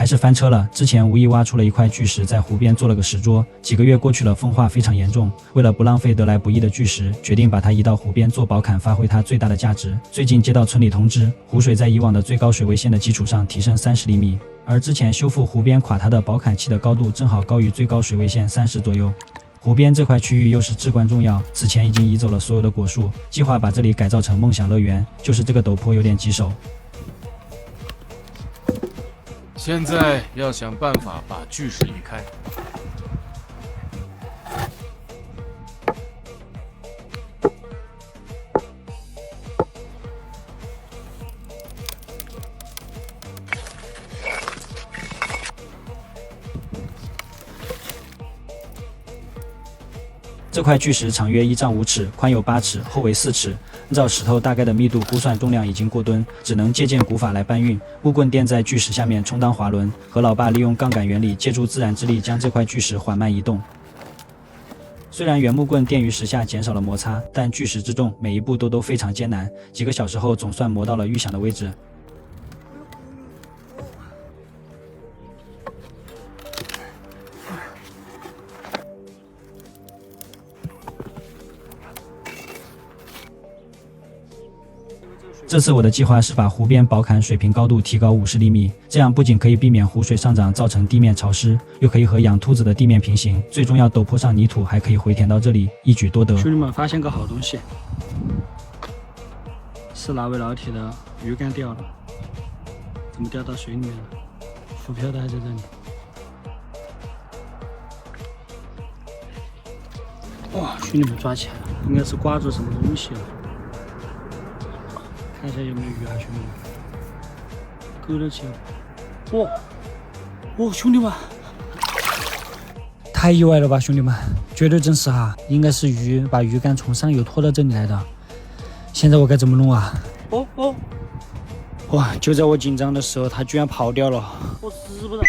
还是翻车了。之前无意挖出了一块巨石，在湖边做了个石桌。几个月过去了，风化非常严重，为了不浪费得来不易的巨石，决定把它移到湖边做宝坎，发挥它最大的价值。最近接到村里通知，湖水在以往的最高水位线的基础上提升30厘米，而之前修复湖边垮塌的宝坎器的高度正好高于最高水位线30左右。湖边这块区域又是至关重要，此前已经移走了所有的果树，计划把这里改造成梦想乐园，就是这个陡坡有点棘手。现在要想办法把巨石移开。这块巨石长约1丈5尺，宽有8尺，厚为4尺。按照石头大概的密度估算，重量已经过吨，只能借鉴古法来搬运。木棍垫在巨石下面充当滑轮，何老爸利用杠杆原理，借助自然之力将这块巨石缓慢移动。虽然原木棍垫于石下减少了摩擦，但巨石之重，每一步都非常艰难。几个小时后，总算磨到了预想的位置。这次我的计划是把湖边宝坎水平高度提高50厘米，这样不仅可以避免湖水上涨造成地面潮湿，又可以和养兔子的地面平行。最重要，陡坡上泥土还可以回填到这里，一举多得。兄弟们，发现个好东西，是那位老铁的鱼竿掉了，怎么掉到水里面了？浮漂的还在这里。哇，兄弟们抓起来了，应该是挂住什么东西了。看一下有没有鱼啊，兄弟们，勾得起来。哇，兄弟们，太意外了吧，兄弟们，绝对真实哈，应该是鱼把鱼竿从上游拖到这里来的。现在我该怎么弄啊？哇，就在我紧张的时候，它居然跑掉了。我死不了。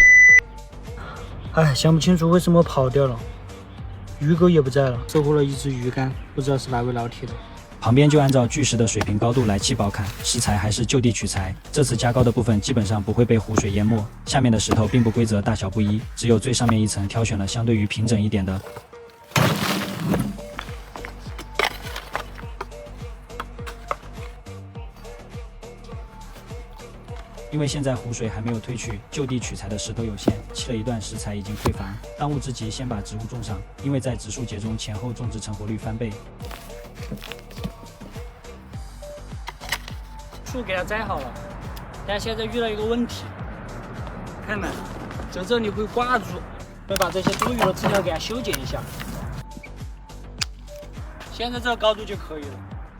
哎，想不清楚为什么跑掉了，鱼钩也不在了，收获了一只鱼竿，不知道是哪位老铁的。旁边就按照巨石的水平高度来砌宝坎，石材还是就地取材。这次加高的部分基本上不会被湖水淹没，下面的石头并不规则，大小不一，只有最上面一层挑选了相对于平整一点的。因为现在湖水还没有退去，就地取材的石头有限，砌了一段石材已经匮乏。当务之急，先把植物种上，因为在植树节中前后种植成活率翻倍。树给它栽好了，但现在遇到一个问题，看没，在这里会挂住，会把这些多余的枝条给它修剪一下。现在这个高度就可以了。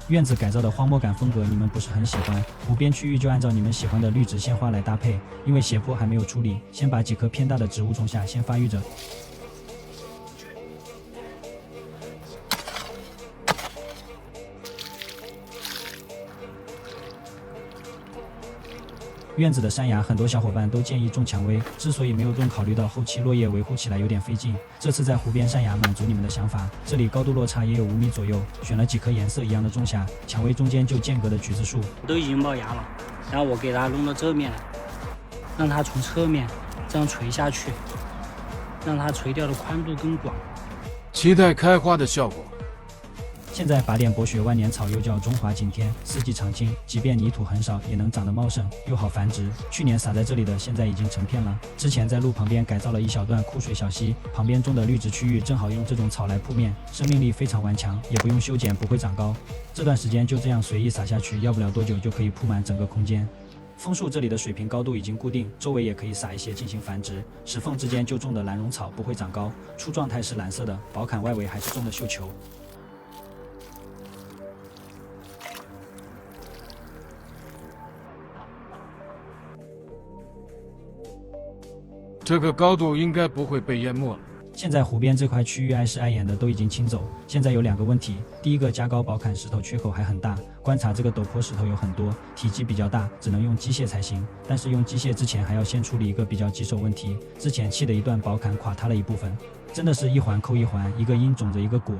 院子改造的荒漠感风格你们不是很喜欢，湖边区域就按照你们喜欢的绿植鲜花来搭配。因为斜坡还没有处理，先把几棵偏大的植物种下，先发育着。院子的山崖，很多小伙伴都建议种蔷薇，之所以没有种，考虑到后期落叶维护起来有点费劲。这次在湖边山崖满足你们的想法，这里高度落差也有5米左右，选了几棵颜色一样的种下，蔷薇中间就间隔的橘子树都已经冒芽了，然后我给它弄到这面来，让它从侧面这样垂下去，让它垂钓的宽度更广，期待开花的效果。现在拔点博学万年草又叫中华景天，四季常青，即便泥土很少也能长得茂盛，又好繁殖。去年撒在这里的现在已经成片了。之前在路旁边改造了一小段枯水小溪，旁边种的绿植区域正好用这种草来铺面，生命力非常顽强，也不用修剪，不会长高。这段时间就这样随意撒下去，要不了多久就可以铺满整个空间。枫树这里的水平高度已经固定，周围也可以撒一些进行繁殖。石缝之间就种的蓝绒草，不会长高，初状态是蓝色的，宝坎外围还是种的绣球。这个高度应该不会被淹没了。现在湖边这块区域碍事碍眼的都已经清走，现在有2个问题。第一个，加高宝坎石头缺口还很大，观察这个陡坡石头有很多，体积比较大，只能用机械才行。但是用机械之前还要先处理一个比较棘手问题，之前砌的一段宝坎垮塌了一部分，真的是一环扣一环，一个因种着一个果。